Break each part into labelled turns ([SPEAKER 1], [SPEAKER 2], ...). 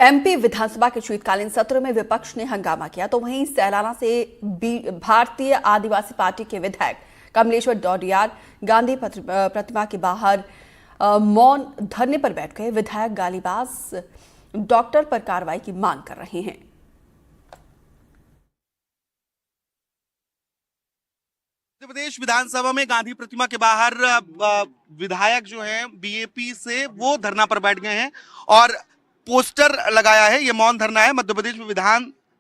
[SPEAKER 1] MP विधानसभा के शीतकालीन सत्र में विपक्ष ने हंगामा किया तो वहीं सैलाना से भारतीय आदिवासी पार्टी के विधायक कमलेश्वर डोडियार गांधी प्रतिमा के बाहर मौन धरने पर बैठ गए। विधायक गालीबाज डॉक्टर पर कार्रवाई की मांग कर रहे हैं।
[SPEAKER 2] मध्य प्रदेश विधानसभा में गांधी प्रतिमा के बाहर विधायक जो हैं बीएपी से वो धरना पर बैठ गए हैं और पोस्टर लगाया है। ये मौन धरना है। मध्य प्रदेश में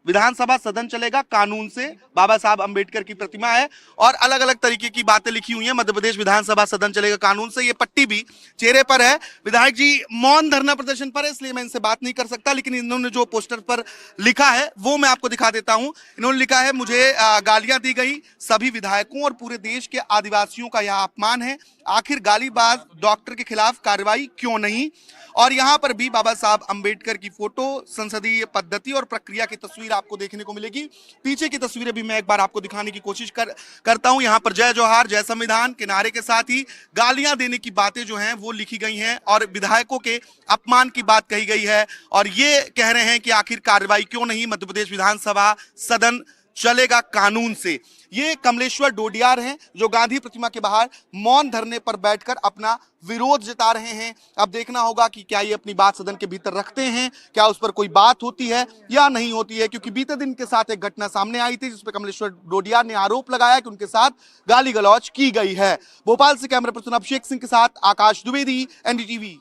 [SPEAKER 2] विधानसभा सदन चलेगा कानून से, बाबा साहब अंबेडकर की प्रतिमा है और अलग अलग तरीके की बातें लिखी हुई हैं। मध्य प्रदेश विधानसभा सदन चलेगा कानून से, ये पट्टी भी चेहरे पर है। विधायक जी मौन धरना प्रदर्शन पर है, इसलिए मैं इनसे बात नहीं कर सकता, लेकिन इन्होंने जो पोस्टर पर लिखा है वो मैं आपको दिखा देता हूं। इन्होंने लिखा है, मुझे गालियां दी गई, सभी विधायकों और पूरे देश के आदिवासियों का यह अपमान है, आखिर गालीबाज डॉक्टर के खिलाफ कार्रवाई क्यों नहीं। और यहां पर भी बाबा साहब अंबेडकर की फोटो, संसदीय पद्धति और प्रक्रिया की तस्वीर आपको देखने को मिलेगी। पीछे की तस्वीरें भी मैं एक बार आपको दिखाने की कोशिश करता हूं। यहां पर जय जोहार, जय संविधान के नारे के साथ ही गालियां देने की बातें जो हैं वो लिखी गई हैं और विधायकों के अपमान की बात कही गई है और ये कह रहे हैं कि आखिर कार्रवाई क्यों नहीं, मध्य प्रदेश विधानसभा सदन चलेगा कानून से। ये कमलेश्वर डोडियार हैं जो गांधी प्रतिमा के बाहर मौन धरने पर बैठकर अपना विरोध जता रहे हैं। अब देखना होगा कि क्या ये अपनी बात सदन के भीतर रखते हैं, क्या उस पर कोई बात होती है या नहीं होती है, क्योंकि बीते दिन के साथ एक घटना सामने आई थी जिसपे कमलेश्वर डोडियार ने आरोप लगाया कि उनके साथ गाली गलौज की गई है। भोपाल से कैमरा पर्सन अभिषेक सिंह के साथ आकाश द्विवेदी, एनडीटीवी।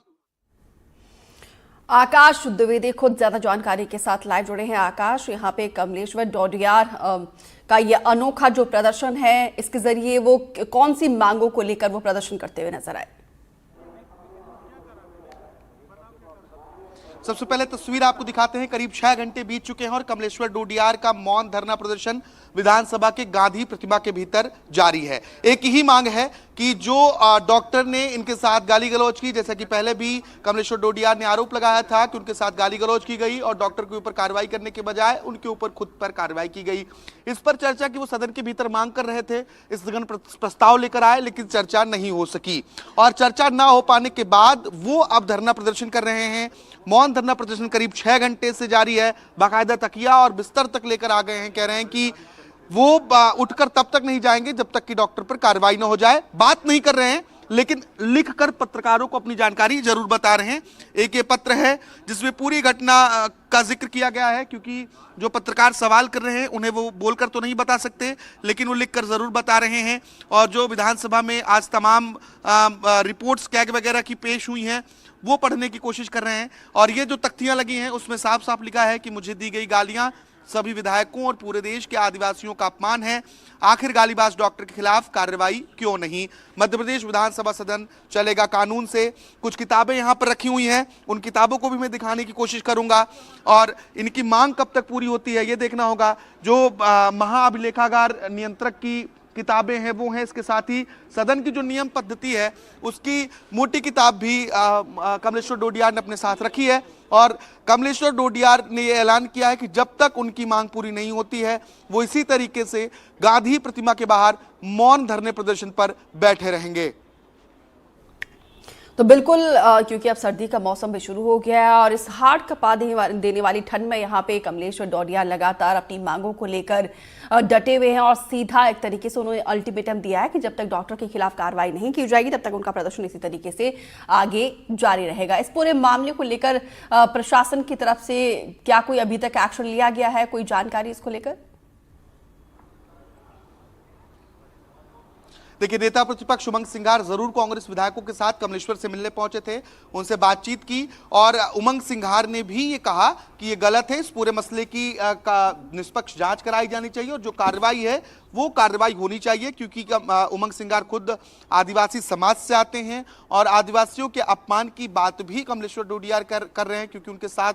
[SPEAKER 1] आकाश द्विवेदी खुद ज्यादा जानकारी के साथ लाइव जुड़े हैं। आकाश, यहाँ पे कमलेश्वर डोडियार का ये अनोखा जो प्रदर्शन है, इसके जरिए वो कौन सी मांगों को लेकर वो प्रदर्शन करते हुए नजर आए?
[SPEAKER 2] सबसे पहले तस्वीर आपको दिखाते हैं। करीब 6 घंटे बीत चुके हैं और कमलेश्वर डोडियार का मौन धरना प्रदर्शन विधानसभा के गांधी प्रतिमा के भीतर जारी है। एक ही मांग है कि जो डॉक्टर ने इनके साथ गाली गलौज की, जैसा कि पहले भी कमलेश्वर डोडियार ने आरोप लगाया था कि उनके साथ गाली गलौज की गई और डॉक्टर के ऊपर कार्रवाई करने के बजाय उनके ऊपर खुद पर कार्रवाई की गई। इस पर चर्चा की वो सदन के भीतर मांग कर रहे थे, स्थगन प्रस्ताव लेकर आए, लेकिन चर्चा नहीं हो सकी और चर्चा ना हो पाने के बाद वो अब धरना प्रदर्शन कर रहे हैं। मौन धरना प्रदर्शन करीब 6 घंटे से जारी है। बाकायदा तकिया और बिस्तर तक लेकर आ गए हैं। कह रहे हैं कि वो उठकर तब तक नहीं जाएंगे जब तक कि डॉक्टर पर कार्रवाई न हो जाए। बात नहीं कर रहे हैं, लेकिन लिखकर पत्रकारों को अपनी जानकारी जरूर बता रहे हैं। एक ये पत्र है जिसमें पूरी घटना का जिक्र किया गया है, क्योंकि जो पत्रकार सवाल कर रहे हैं उन्हें वो बोलकर तो नहीं बता सकते, लेकिन वो लिखकर जरूर बता रहे हैं। और जो विधानसभा में आज तमाम रिपोर्ट्स कैग वगैरह की पेश हुई हैं वो पढ़ने की कोशिश कर रहे हैं और ये जो तख्तियां लगी हैं उसमें साफ साफ लिखा है कि मुझे दी गई गालियां सभी विधायकों और पूरे देश के आदिवासियों का अपमान है, आखिर गालीबाज डॉक्टर के खिलाफ कार्रवाई क्यों नहीं। मध्य प्रदेश विधानसभा सदन चलेगा कानून से। कुछ किताबें यहाँ पर रखी हुई हैं, उन किताबों को भी मैं दिखाने की कोशिश करूंगा और इनकी मांग कब तक पूरी होती है ये देखना होगा। जो महाअभिलेखागार नियंत्रक की किताबें हैं वो हैं, इसके साथ ही सदन की जो नियम पद्धति है उसकी मोटी किताब भी कमलेश्वर डोडियार ने अपने साथ रखी है और कमलेश्वर डोडियार ने यह ऐलान किया है कि जब तक उनकी मांग पूरी नहीं होती है वो इसी तरीके से गांधी प्रतिमा के बाहर मौन धरने प्रदर्शन पर बैठे रहेंगे।
[SPEAKER 1] तो बिल्कुल, क्योंकि अब सर्दी का मौसम भी शुरू हो गया है और इस हार्ड कपा देने वाली ठंड में यहाँ पे कमलेश्वर डोडियार लगातार अपनी मांगों को लेकर डटे हुए हैं और सीधा एक तरीके से उन्होंने अल्टीमेटम दिया है कि जब तक डॉक्टर के खिलाफ कार्रवाई नहीं की जाएगी तब तक उनका प्रदर्शन इसी तरीके से आगे जारी रहेगा। इस पूरे मामले को लेकर प्रशासन की तरफ से क्या कोई अभी तक एक्शन लिया गया है, कोई जानकारी इसको लेकर?
[SPEAKER 2] देखिए, नेता प्रतिपक्ष उमंग सिंघार जरूर कांग्रेस विधायकों के साथ कमलेश्वर से मिलने पहुंचे थे, उनसे बातचीत की और उमंग सिंघार ने भी ये कहा कि ये गलत है, इस पूरे मसले की निष्पक्ष जांच कराई जानी चाहिए और जो कार्रवाई है वो कार्रवाई होनी चाहिए, क्योंकि उमंग सिंघार खुद आदिवासी समाज से आते हैं और आदिवासियों के अपमान की बात भी कमलेश्वर डोडियार कर रहे हैं, क्योंकि उनके साथ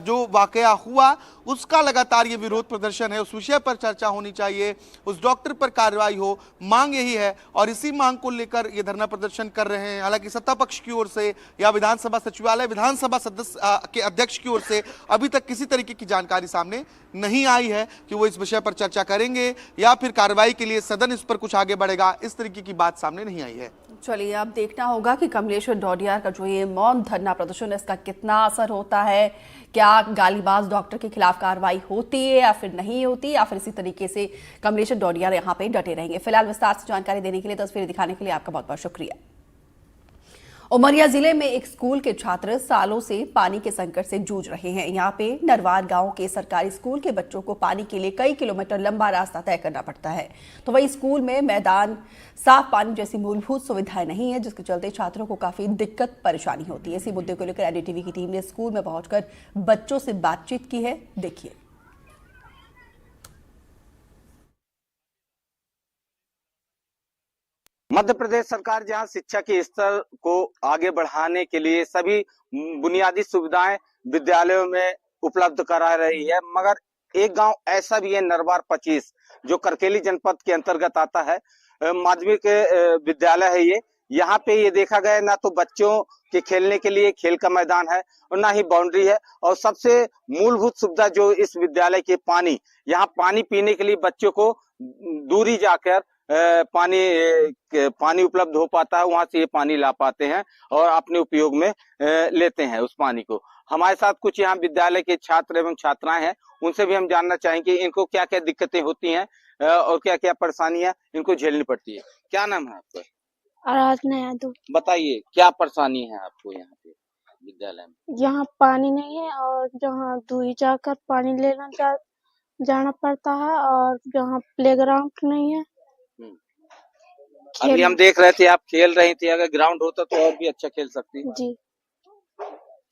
[SPEAKER 2] जो वाकया हुआ उसका लगातार ये विरोध प्रदर्शन है। उस विषय पर चर्चा होनी चाहिए, उस डॉक्टर पर कार्रवाई हो, मांग यही है और इसी मांग को लेकर ये धरना प्रदर्शन कर रहे हैं। हालांकि सत्ता पक्ष की ओर से या विधानसभा सचिवालय विधानसभा सदस्य के अध्यक्ष की ओर से अभी तक किसी तरीके की जानकारी सामने नहीं आई है कि वो इस विषय पर चर्चा करेंगे या फिर कार्रवाई के लिए सदन इस पर कुछ आगे बढ़ेगा, इस तरीके की बात सामने नहीं आई है।
[SPEAKER 1] चलिए अब देखना होगा कि कमलेश्वर डोडियार का जो ये मौन धरना प्रदर्शन है इसका कितना असर होता है। क्या गालीबाज डॉक्टर के खिलाफ कार्रवाई होती है या फिर नहीं होती, या फिर इसी तरीके से कमलेश्वर डोडियार यहाँ पे डटे रहेंगे। फिलहाल विस्तार से जानकारी देने के लिए, तस्वीरें दिखाने के लिए आपका बहुत बहुत शुक्रिया। उमरिया जिले में एक स्कूल के छात्र सालों से पानी के संकट से जूझ रहे हैं। यहाँ पे नरवार गांव के सरकारी स्कूल के बच्चों को पानी के लिए कई किलोमीटर लंबा रास्ता तय करना पड़ता है। तो वही स्कूल में मैदान, साफ पानी जैसी मूलभूत सुविधाएं नहीं है, जिसके चलते छात्रों को काफी दिक्कत परेशानी होती है। इसी मुद्दे को लेकर एनडीटीवी की टीम ने स्कूल में पहुंचकर बच्चों से बातचीत की है। देखिए।
[SPEAKER 3] मध्य प्रदेश सरकार जहां शिक्षा के स्तर को आगे बढ़ाने के लिए सभी बुनियादी सुविधाएं विद्यालयों में उपलब्ध करा रही है, मगर एक गांव ऐसा भी है, नरवार 25, जो करकेली जनपद के अंतर्गत आता है। माध्यमिक विद्यालय है ये। यहाँ पे ये देखा गया ना तो बच्चों के खेलने के लिए खेल का मैदान है और ना ही बाउंड्री है, और सबसे मूलभूत सुविधा जो इस विद्यालय के पानी, यहाँ पानी पीने के लिए बच्चों को दूरी जाकर पानी उपलब्ध हो पाता है, वहां से ये पानी ला पाते हैं और अपने उपयोग में लेते हैं उस पानी को। हमारे साथ कुछ यहाँ विद्यालय के छात्र एवं छात्राएं हैं, उनसे भी हम जानना चाहेंगे इनको क्या क्या दिक्कतें होती हैं और क्या क्या परेशानियां इनको झेलनी पड़ती है। क्या नाम है आपका?
[SPEAKER 4] आराधना यादव।
[SPEAKER 3] बताइए क्या परेशानी है आपको यहाँ पे विद्यालय में?
[SPEAKER 4] यहाँ पानी नहीं है और जहाँ दूरी जाकर पानी जाना पड़ता है, और जहाँ प्लेग्राउंड नहीं है।
[SPEAKER 3] अभी हम देख रहे थे आप खेल रही थी, अगर ग्राउंड होता तो और भी अच्छा खेल सकती।
[SPEAKER 4] जी।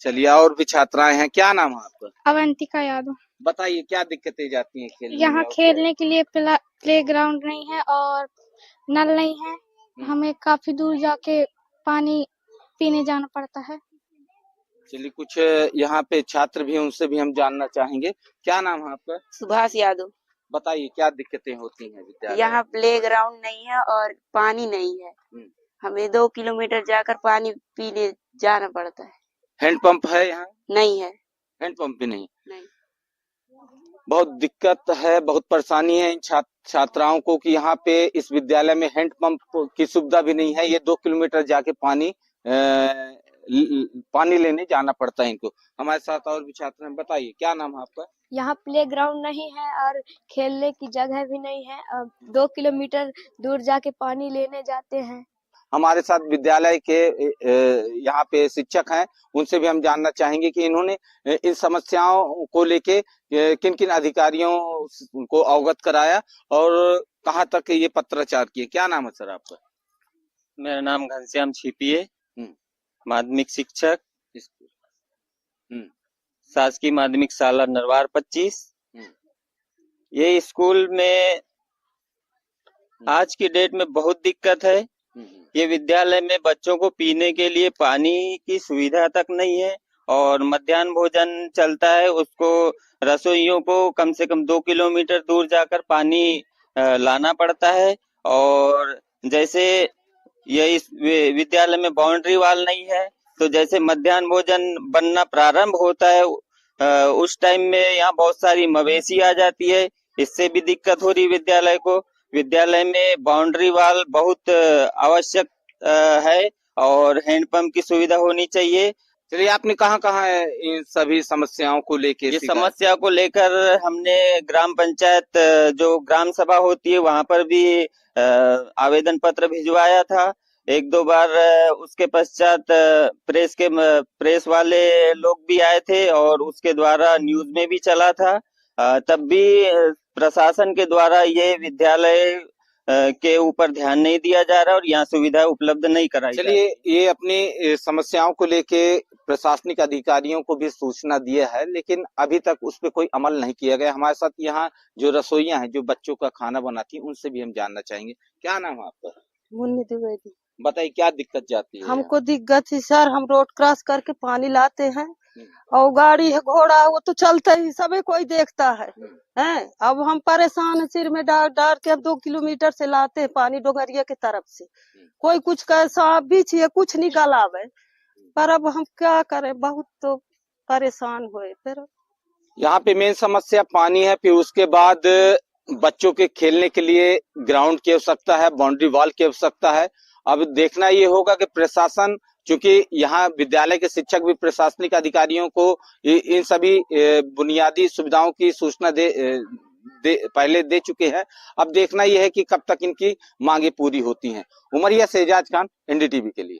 [SPEAKER 3] चलिए, और भी छात्राएं हैं, क्या नाम है आपका?
[SPEAKER 4] अवंतिका यादव।
[SPEAKER 3] बताइए क्या दिक्कतें जाती हैं खेलने
[SPEAKER 4] यहाँ
[SPEAKER 3] में?
[SPEAKER 4] खेलने के लिए प्लेग्राउंड नहीं है और नल नहीं है। हमें काफी दूर जाके पानी पीने जाना पड़ता है।
[SPEAKER 3] चलिए, कुछ यहाँ पे छात्र भी, उनसे भी हम जानना चाहेंगे। क्या नाम है आपका?
[SPEAKER 5] सुभाष यादव।
[SPEAKER 3] बताइए क्या दिक्कतें होती हैं विद्यालय?
[SPEAKER 5] यहाँ प्लेग्राउंड नहीं है और पानी नहीं है। हमें 2 किलोमीटर जाकर पानी पीने जाना पड़ता है।
[SPEAKER 3] हैंडपंप है यहाँ?
[SPEAKER 5] नहीं है।
[SPEAKER 3] हैंडपंप भी नहीं?
[SPEAKER 5] नहीं।
[SPEAKER 3] बहुत दिक्कत है, बहुत परेशानी है इन छात्राओं को कि यहाँ पे इस विद्यालय में हैंडपंप की सुविधा भी नहीं है। ये 2 किलोमीटर जाके पानी लेने जाना पड़ता है इनको। हमारे साथ और भी छात्र हैं, बताइए क्या नाम है आपका?
[SPEAKER 4] यहाँ प्लेग्राउंड नहीं है और खेलने की जगह भी नहीं है। 2 किलोमीटर दूर जाके पानी लेने जाते हैं।
[SPEAKER 3] हमारे साथ विद्यालय के यहाँ पे शिक्षक हैं, उनसे भी हम जानना चाहेंगे कि इन्होंने इन समस्याओं को लेके किन किन अधिकारियों को अवगत कराया और कहाँ तक ये पत्राचार किए। क्या नाम है सर आपका?
[SPEAKER 6] मेरा नाम घनश्याम छिपिए, माध्यमिक शिक्षक, शासकीय माध्यमिक शाला नरवार 25। ये स्कूल में आज की डेट में बहुत दिक्कत है। ये विद्यालय में बच्चों को पीने के लिए पानी की सुविधा तक नहीं है और मध्याह्न भोजन चलता है, उसको रसोइयों को कम से कम 2 किलोमीटर दूर जाकर पानी लाना पड़ता है। और जैसे ये इस विद्यालय में बाउंड्री वॉल नहीं है, तो जैसे मध्याह्न भोजन बनना प्रारंभ होता है उस टाइम में यहाँ बहुत सारी मवेशी आ जाती है, इससे भी दिक्कत हो रही विद्यालय को। विद्यालय में बाउंड्री वॉल बहुत आवश्यक है और हैंडपंप की सुविधा होनी चाहिए।
[SPEAKER 3] चलिए, आपने कहाँ इन सभी समस्याओं को लेकर?
[SPEAKER 6] ये समस्या को लेकर हमने ग्राम पंचायत जो ग्राम सभा होती है वहां पर भी आवेदन पत्र भिजवाया था 1-2 बार। उसके पश्चात प्रेस वाले लोग भी आए थे और उसके द्वारा न्यूज में भी चला था। तब भी प्रशासन के द्वारा ये विद्यालय के ऊपर ध्यान नहीं दिया जा रहा और यहाँ सुविधा उपलब्ध नहीं कराई।
[SPEAKER 3] चलिए, ये अपनी समस्याओं को लेके प्रशासनिक अधिकारियों को भी सूचना दिया है, लेकिन अभी तक उस पर कोई अमल नहीं किया गया। हमारे साथ यहाँ जो रसोइयां हैं, जो बच्चों का खाना बनाती हैं, उनसे भी हम जानना चाहेंगे। क्या नाम है आपका?
[SPEAKER 7] मुन्नी द्विवेदी।
[SPEAKER 3] बताइए क्या दिक्कत जाती है?
[SPEAKER 7] हमको दिक्कत है सर, हम रोड क्रॉस करके पानी लाते हैं और गाड़ी है, घोड़ा है, वो तो चलता ही, सभी कोई देखता है। हैं? अब हम परेशान है, सिर में डार डार के अब 2 किलोमीटर से लाते हैं पानी डोगरिया की तरफ से। कोई कुछ कहे सांप भी चाहिए, कुछ निकल आवे, पर अब हम क्या करें, बहुत तो परेशान हुए। फिर
[SPEAKER 3] यहाँ पे मेन समस्या पानी है, फिर उसके बाद बच्चों के खेलने के लिए ग्राउंड की आवश्यकता है, बाउंड्री वॉल की आवश्यकता है। अब देखना ये होगा कि प्रशासन, चूंकि यहाँ विद्यालय के शिक्षक भी प्रशासनिक अधिकारियों को इन सभी बुनियादी सुविधाओं की सूचना पहले दे चुके हैं। अब देखना यह है कि कब तक इनकी मांगे पूरी होती हैं। उमरिया से एजाज खान, एनडीटीवी के लिए।